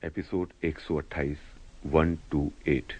Episode 128 128।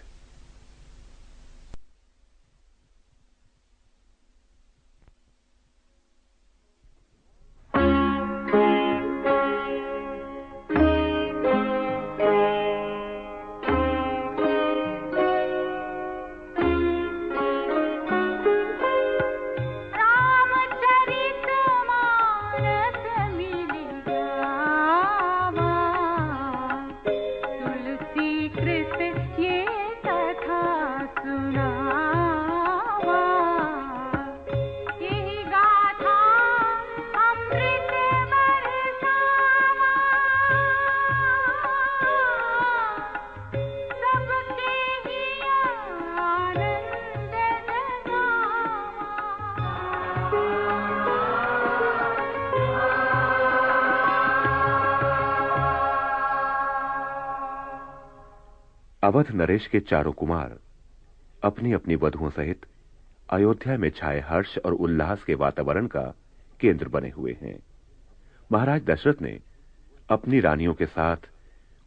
Awadh Naresh के चारों कुमार अपनी अपनी वधुओं सहित अयोध्या में छाए हर्ष और उल्लास के वातावरण का केंद्र बने हुए हैं। महाराज दशरथ ने अपनी रानियों के साथ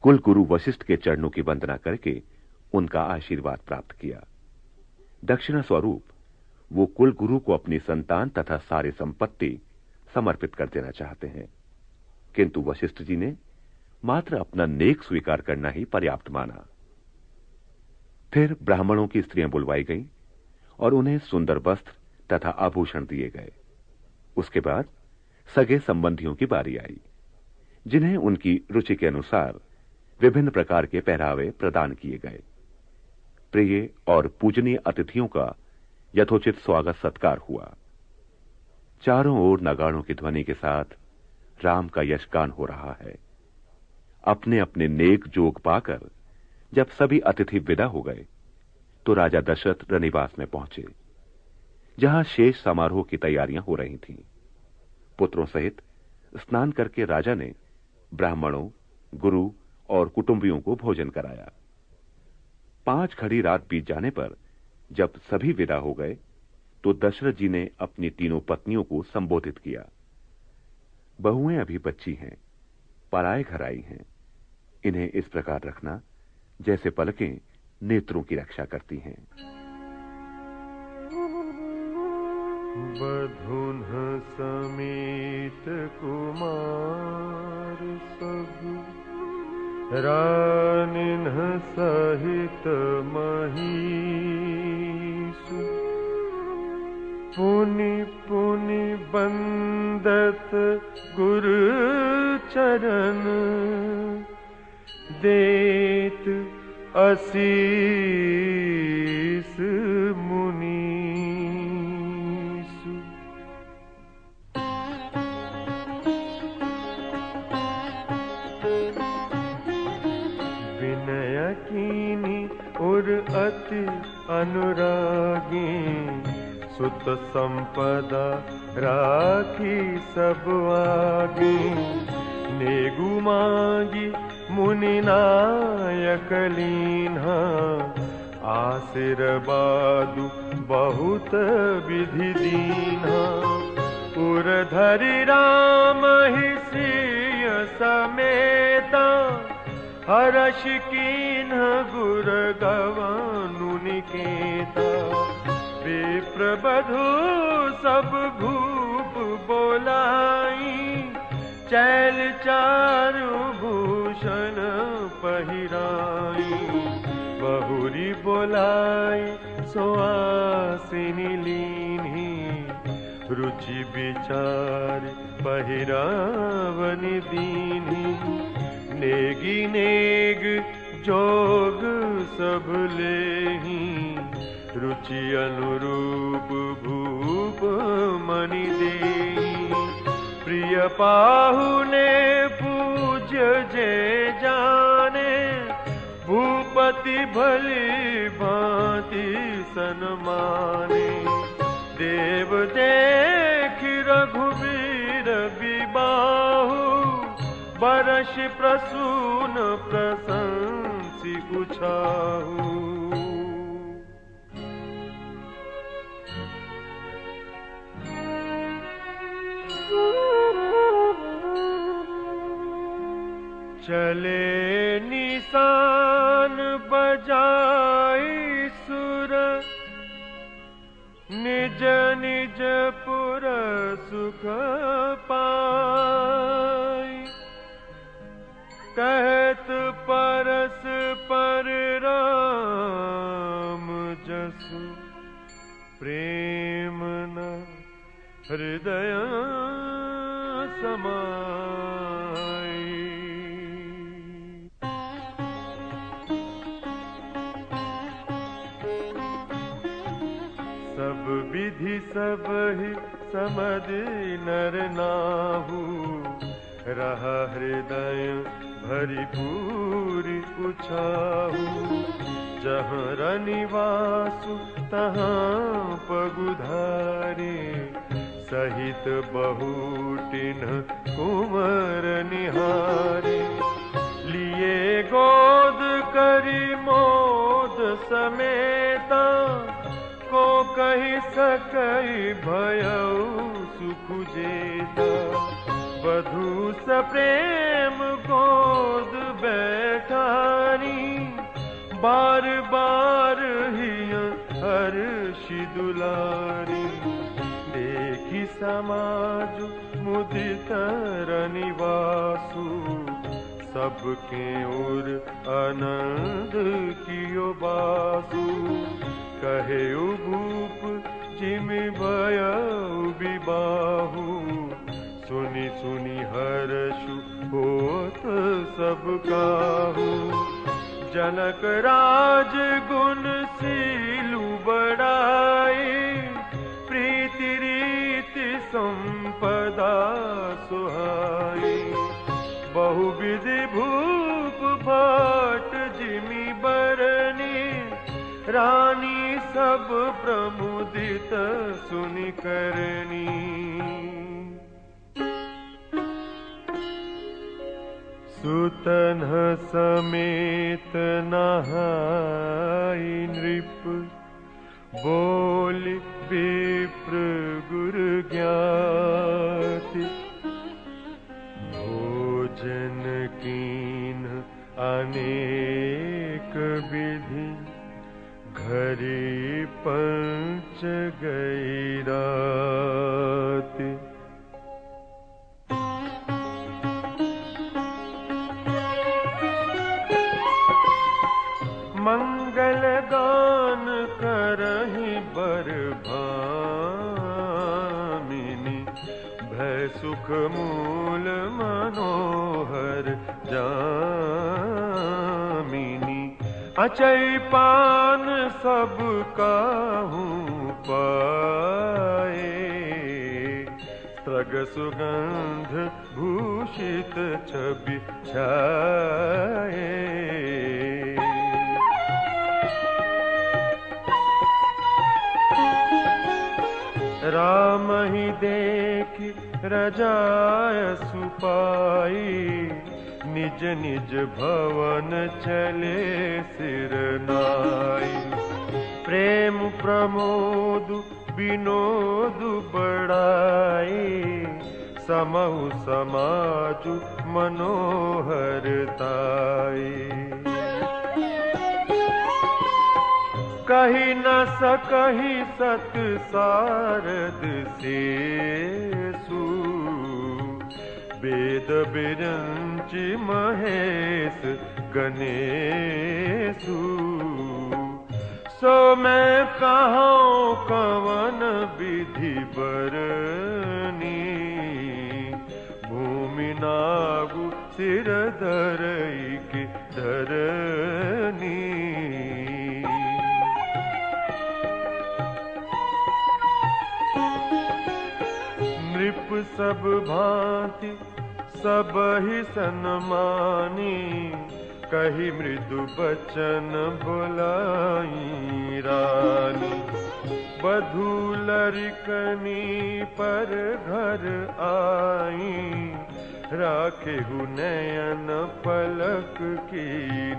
कुल गुरु वशिष्ठ के चरणों की वंदना करके उनका आशीर्वाद प्राप्त किया। दक्षिणा स्वरूप वो कुल गुरु को अपनी संतान तथा सारी संपत्ति समर्पित कर देना चाहते हैं, किंतु वशिष्ठ जी ने मात्र अपना नेक स्वीकार करना ही पर्याप्त माना। फिर ब्राह्मणों की स्त्रियां बुलवाई गईं और उन्हें सुंदर वस्त्र तथा आभूषण दिए गए। उसके बाद सगे संबंधियों की बारी आई, जिन्हें उनकी रुचि के अनुसार विभिन्न प्रकार के पहरावे प्रदान किए गए। प्रिय और पूजनीय अतिथियों का यथोचित स्वागत सत्कार हुआ। चारों ओर नगाड़ों की ध्वनि के साथ राम का यशगान हो रहा है। अपने अपने नेक जोग पाकर जब सभी अतिथि विदा हो गए तो राजा दशरथ रनिवास में पहुंचे, जहां शेष समारोह की तैयारियां हो रही थीं। पुत्रों सहित स्नान करके राजा ने ब्राह्मणों, गुरु और कुटुंबियों को भोजन कराया। 5 घड़ी रात बीत जाने पर जब सभी विदा हो गए तो दशरथ जी ने अपनी तीनों पत्नियों को संबोधित किया। बहुएं अभी बच्ची हैं, पराए घर आई हैं। इन्हें इस प्रकार रखना जैसे पलकें नेत्रों की रक्षा करती हैं। बधुन्ह समेत कुमार सब, रानिन्ह सहित महिषु, पुनि पुनि बंदत गुरु चरण, देत असीस मुनीसु। विनय कीनी और अति अनुरागी, सुत संपदा राखी सब आगी। नेगु मांगी मुनि नायक लीन्हा, आशीर्वादु बहुत विधि दीन्हा। उरधरि राम ही सिय समेता, हर्ष कीन्ह गुर गवनु निकेता। विप्र बधु सब भूप बोलाई, चैल चारु भूषण पहिराई। बहुरी बोलाई सुआसिनी लीन्ही, रुचि विचार पहिरावनि दीन्ही। नेगी नेग जोग सब लेही, रुचि अनुरूप भूप मणि देही। प्रिय पाहुने पूज्य जे जाने, भूपति भली भांति सन्माने। देव देख रघुवीर विबाहु, बरस प्रसून प्रशंसी उछाहु। चले निशान बजाई सुर, निज निज पुर सुख पाई। कहत परस पर राम जसु, प्रेम न हृदय समाई। सब विधि सब ही समझ नर नाहु, रहा हृदय भरी पूरी उछाहु। जहाँ रनिवासु तहाँ पगुधारे, सहित बहुटिन कुंवर निहारे। लिए गोद करी मोद समेता, को कही सकई भयउ सुख जेता। वधू सप्रेम गोद बैठारी, बार बार हिय हर्षि दुलारी। देखी समाज मुदित रनिवासु, सबके ओर आनंद कियो बासु। कहे भूप जिमि भयउ विबाहु, सुनि सुनि हर्षु होत सब काहू। जनक राज गुण सीलु बढ़ाई, प्रीति रीति संपदा सुहाई। बहुविधि भूप भाट जिमि बरनी, रानी सब प्रमुदित सुनि करनी। सुतन समेत नहाई नृप, बोल विप्र गुरु ज्ञाति। भोजन कीन अनेक विधि, घरी पंच गई राति। मंगल गान करहि बर भामिनी, भय सुख मूल मनोहर जामिनी। अचै पान सब काहू पाए, स्त्रग सुगंध भूषित छवि छाए। राम ही देखि रजाय सुपाई, निज निज भवन चले सिर नाई। प्रेम प्रमोद विनोद बढ़ाई, समहु समाजु मनोहरताई। कही न सकहि सत सारद सेसु, वेद बिरंचि महेश गणेशु। सो मैं कहूँ कवन विधि बरनी, भूमि नागु सिर धरई के धरनी। नृप सब भांति सब ही सन्मानी, कही मृदु बचन बुलाई रानी। बधू लरिकनी पर घर आई, राखे हु नयन पलक की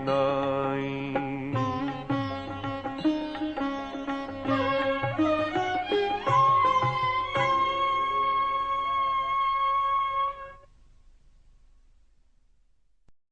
नाई।